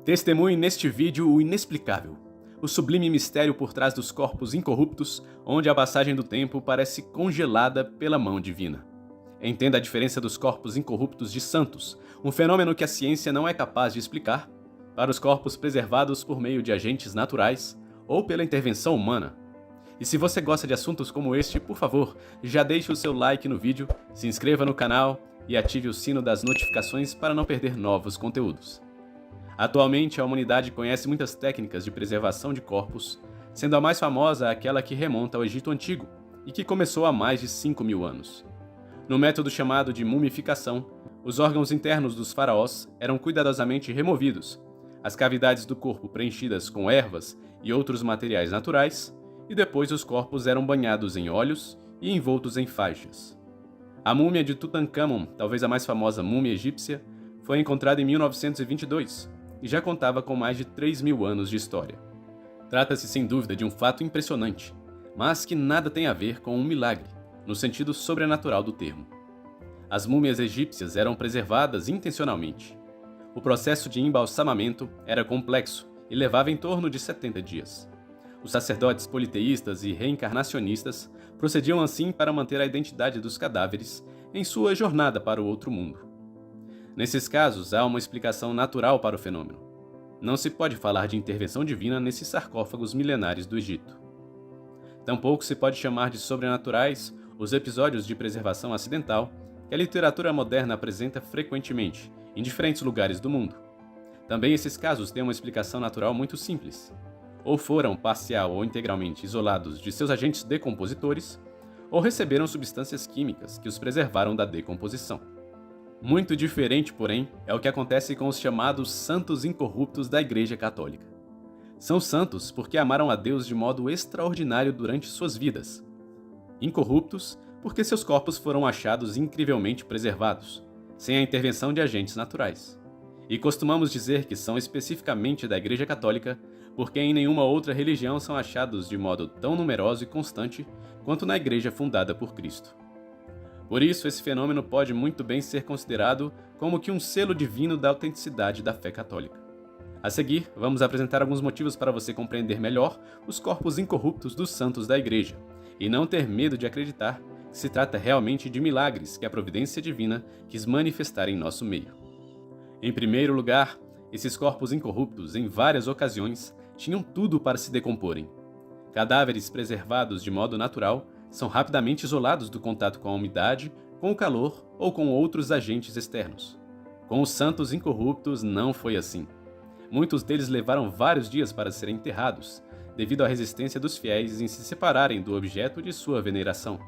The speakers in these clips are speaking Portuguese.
Testemunhe neste vídeo o inexplicável, o sublime mistério por trás dos corpos incorruptos, onde a passagem do tempo parece congelada pela mão divina. Entenda a diferença dos corpos incorruptos de santos, um fenômeno que a ciência não é capaz de explicar, para os corpos preservados por meio de agentes naturais ou pela intervenção humana. E se você gosta de assuntos como este, por favor, já deixe o seu like no vídeo, se inscreva no canal e ative o sino das notificações para não perder novos conteúdos. Atualmente, a humanidade conhece muitas técnicas de preservação de corpos, sendo a mais famosa aquela que remonta ao Egito Antigo e que começou há mais de 5.000 anos. No método chamado de mumificação, os órgãos internos dos faraós eram cuidadosamente removidos, as cavidades do corpo preenchidas com ervas e outros materiais naturais, e depois os corpos eram banhados em óleos e envoltos em faixas. A múmia de Tutancâmon, talvez a mais famosa múmia egípcia, foi encontrada em 1922 e já contava com mais de 3.000 anos de história. Trata-se sem dúvida de um fato impressionante, mas que nada tem a ver com um milagre, no sentido sobrenatural do termo. As múmias egípcias eram preservadas intencionalmente. O processo de embalsamamento era complexo e levava em torno de 70 dias. Os sacerdotes politeístas e reencarnacionistas procediam assim para manter a identidade dos cadáveres em sua jornada para o outro mundo. Nesses casos, há uma explicação natural para o fenômeno. Não se pode falar de intervenção divina nesses sarcófagos milenares do Egito. Tampouco se pode chamar de sobrenaturais os episódios de preservação acidental que a literatura moderna apresenta frequentemente, em diferentes lugares do mundo. Também esses casos têm uma explicação natural muito simples. Ou foram parcial ou integralmente isolados de seus agentes decompositores, ou receberam substâncias químicas que os preservaram da decomposição. Muito diferente, porém, é o que acontece com os chamados santos incorruptos da Igreja Católica. São santos porque amaram a Deus de modo extraordinário durante suas vidas. Incorruptos porque seus corpos foram achados incrivelmente preservados, sem a intervenção de agentes naturais. E costumamos dizer que são especificamente da Igreja Católica porque em nenhuma outra religião são achados de modo tão numeroso e constante quanto na Igreja fundada por Cristo. Por isso, esse fenômeno pode muito bem ser considerado como que um selo divino da autenticidade da fé católica. A seguir, vamos apresentar alguns motivos para você compreender melhor os corpos incorruptos dos santos da Igreja, e não ter medo de acreditar que se trata realmente de milagres que a providência divina quis manifestar em nosso meio. Em primeiro lugar, esses corpos incorruptos, em várias ocasiões, tinham tudo para se decomporem. Cadáveres preservados de modo natural são rapidamente isolados do contato com a umidade, com o calor ou com outros agentes externos. Com os santos incorruptos não foi assim. Muitos deles levaram vários dias para serem enterrados, devido à resistência dos fiéis em se separarem do objeto de sua veneração.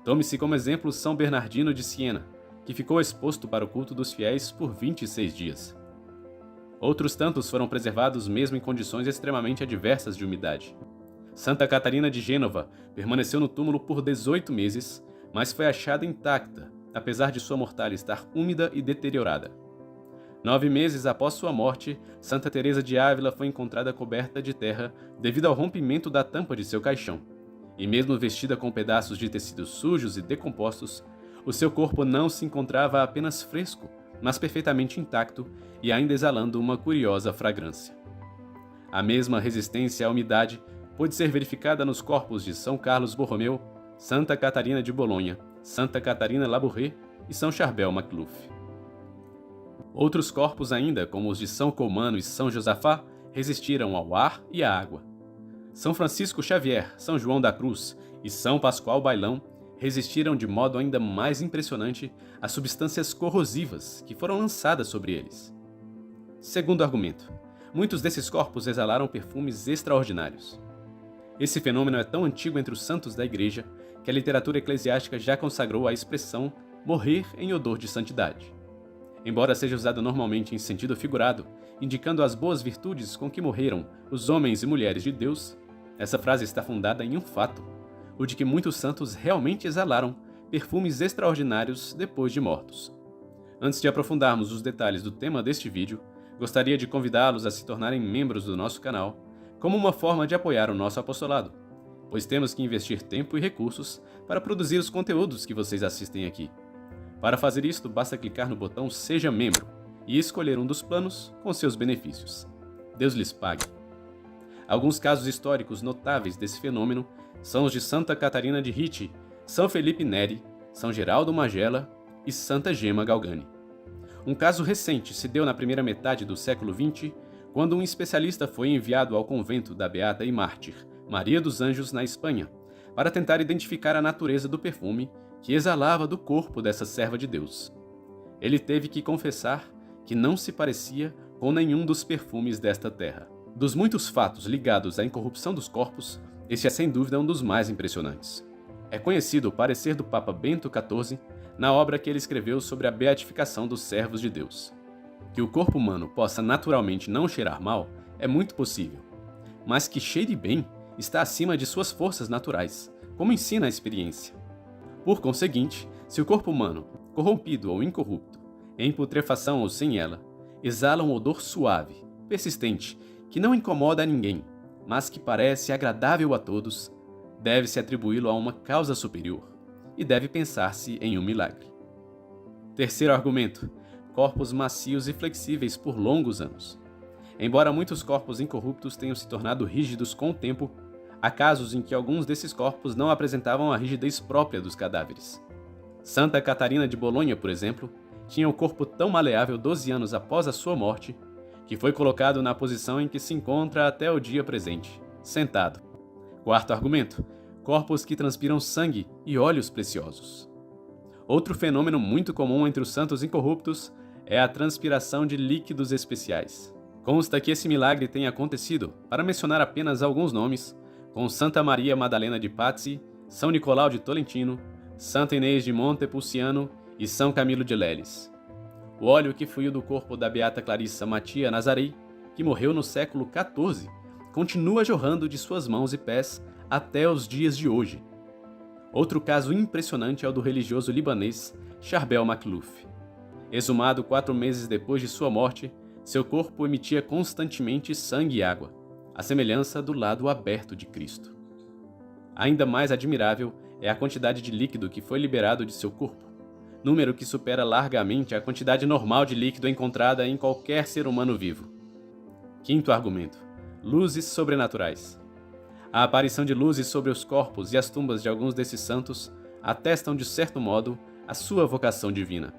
Tome-se como exemplo São Bernardino de Siena, que ficou exposto para o culto dos fiéis por 26 dias. Outros tantos foram preservados mesmo em condições extremamente adversas de umidade. Santa Catarina de Gênova permaneceu no túmulo por 18 meses, mas foi achada intacta, apesar de sua mortalha estar úmida e deteriorada. 9 meses após sua morte, Santa Teresa de Ávila foi encontrada coberta de terra devido ao rompimento da tampa de seu caixão. E mesmo vestida com pedaços de tecidos sujos e decompostos, o seu corpo não se encontrava apenas fresco, mas perfeitamente intacto e ainda exalando uma curiosa fragrância. A mesma resistência à umidade pôde ser verificada nos corpos de São Carlos Borromeu, Santa Catarina de Bolonha, Santa Catarina Labouré e São Charbel Macluf. Outros corpos ainda, como os de São Comano e São Josafá, resistiram ao ar e à água. São Francisco Xavier, São João da Cruz e São Pascoal Bailão resistiram de modo ainda mais impressionante às substâncias corrosivas que foram lançadas sobre eles. Segundo argumento, muitos desses corpos exalaram perfumes extraordinários. Esse fenômeno é tão antigo entre os santos da Igreja que a literatura eclesiástica já consagrou a expressão morrer em odor de santidade. Embora seja usado normalmente em sentido figurado, indicando as boas virtudes com que morreram os homens e mulheres de Deus, essa frase está fundada em um fato, o de que muitos santos realmente exalaram perfumes extraordinários depois de mortos. Antes de aprofundarmos os detalhes do tema deste vídeo, gostaria de convidá-los a se tornarem membros do nosso canal, como uma forma de apoiar o nosso apostolado, pois temos que investir tempo e recursos para produzir os conteúdos que vocês assistem aqui. Para fazer isto, basta clicar no botão Seja Membro e escolher um dos planos com seus benefícios. Deus lhes pague. Alguns casos históricos notáveis desse fenômeno são os de Santa Catarina de Ricci, São Felipe Neri, São Geraldo Magela e Santa Gema Galgani. Um caso recente se deu na primeira metade do século XX, quando um especialista foi enviado ao convento da beata e mártir Maria dos Anjos, na Espanha, para tentar identificar a natureza do perfume que exalava do corpo dessa serva de Deus. Ele teve que confessar que não se parecia com nenhum dos perfumes desta terra. Dos muitos fatos ligados à incorrupção dos corpos, este é sem dúvida um dos mais impressionantes. É conhecido o parecer do Papa Bento XIV na obra que ele escreveu sobre a beatificação dos servos de Deus. Que o corpo humano possa naturalmente não cheirar mal é muito possível, mas que cheire bem está acima de suas forças naturais, como ensina a experiência. Por conseguinte, se o corpo humano, corrompido ou incorrupto, em putrefação ou sem ela, exala um odor suave, persistente, que não incomoda a ninguém, mas que parece agradável a todos, deve-se atribuí-lo a uma causa superior, e deve pensar-se em um milagre. Terceiro argumento: corpos macios e flexíveis por longos anos. Embora muitos corpos incorruptos tenham se tornado rígidos com o tempo, há casos em que alguns desses corpos não apresentavam a rigidez própria dos cadáveres. Santa Catarina de Bolonha, por exemplo, tinha o corpo tão maleável 12 anos após a sua morte, que foi colocado na posição em que se encontra até o dia presente, sentado. Quarto argumento: corpos que transpiram sangue e óleos preciosos. Outro fenômeno muito comum entre os santos incorruptos é a transpiração de líquidos especiais. Consta que esse milagre tem acontecido, para mencionar apenas alguns nomes, com Santa Maria Madalena de Pazzi, São Nicolau de Tolentino, Santa Inês de Montepulciano e São Camilo de Leles. O óleo que fluiu do corpo da beata Clarissa Matia Nazarei, que morreu no século XIV, continua jorrando de suas mãos e pés até os dias de hoje. Outro caso impressionante é o do religioso libanês Charbel Makhlouf. Exumado 4 meses depois de sua morte, seu corpo emitia constantemente sangue e água, à semelhança do lado aberto de Cristo. Ainda mais admirável é a quantidade de líquido que foi liberado de seu corpo, número que supera largamente a quantidade normal de líquido encontrada em qualquer ser humano vivo. Quinto argumento: luzes sobrenaturais. A aparição de luzes sobre os corpos e as tumbas de alguns desses santos atestam, de certo modo, a sua vocação divina.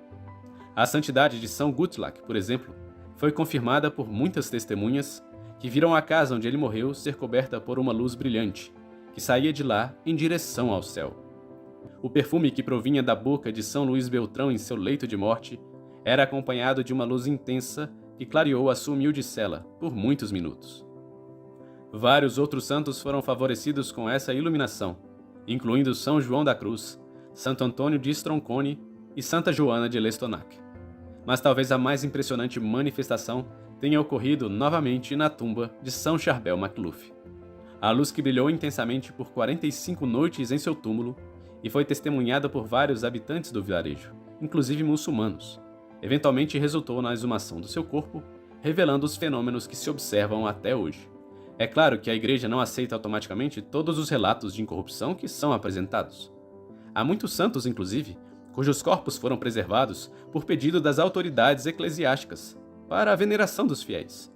A santidade de São Guthlac, por exemplo, foi confirmada por muitas testemunhas que viram a casa onde ele morreu ser coberta por uma luz brilhante, que saía de lá em direção ao céu. O perfume que provinha da boca de São Luís Beltrão em seu leito de morte era acompanhado de uma luz intensa que clareou a sua humilde cela por muitos minutos. Vários outros santos foram favorecidos com essa iluminação, incluindo São João da Cruz, Santo Antônio de Stroncone e Santa Joana de Lestonac. Mas talvez a mais impressionante manifestação tenha ocorrido novamente na tumba de São Charbel Makhlouf. A luz que brilhou intensamente por 45 noites em seu túmulo e foi testemunhada por vários habitantes do vilarejo, inclusive muçulmanos, eventualmente resultou na exumação do seu corpo, revelando os fenômenos que se observam até hoje. É claro que a Igreja não aceita automaticamente todos os relatos de incorrupção que são apresentados. Há muitos santos, inclusive, cujos corpos foram preservados por pedido das autoridades eclesiásticas para a veneração dos fiéis.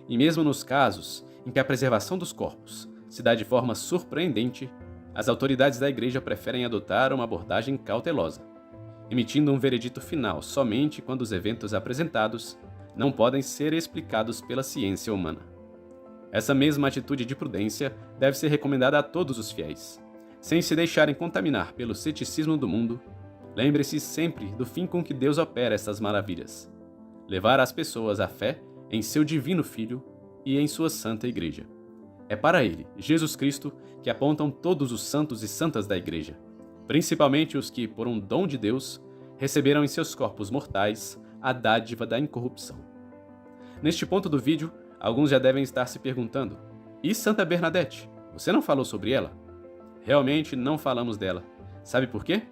E mesmo nos casos em que a preservação dos corpos se dá de forma surpreendente, as autoridades da Igreja preferem adotar uma abordagem cautelosa, emitindo um veredito final somente quando os eventos apresentados não podem ser explicados pela ciência humana. Essa mesma atitude de prudência deve ser recomendada a todos os fiéis. Sem se deixarem contaminar pelo ceticismo do mundo, lembre-se sempre do fim com que Deus opera essas maravilhas: levar as pessoas à fé em seu divino Filho e em sua Santa Igreja. É para ele, Jesus Cristo, que apontam todos os santos e santas da Igreja, principalmente os que, por um dom de Deus, receberam em seus corpos mortais a dádiva da incorrupção. Neste ponto do vídeo, alguns já devem estar se perguntando: e Santa Bernadette? Você não falou sobre ela? Realmente não falamos dela. Sabe por quê?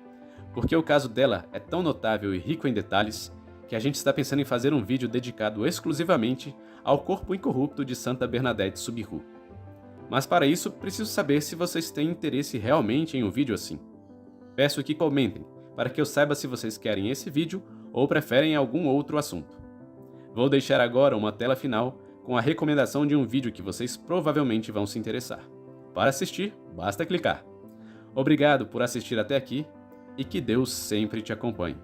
Porque o caso dela é tão notável e rico em detalhes que a gente está pensando em fazer um vídeo dedicado exclusivamente ao corpo incorrupto de Santa Bernadette Soubirous. Mas para isso, preciso saber se vocês têm interesse realmente em um vídeo assim. Peço que comentem, para que eu saiba se vocês querem esse vídeo ou preferem algum outro assunto. Vou deixar agora uma tela final com a recomendação de um vídeo que vocês provavelmente vão se interessar. Para assistir, basta clicar. Obrigado por assistir até aqui e que Deus sempre te acompanhe.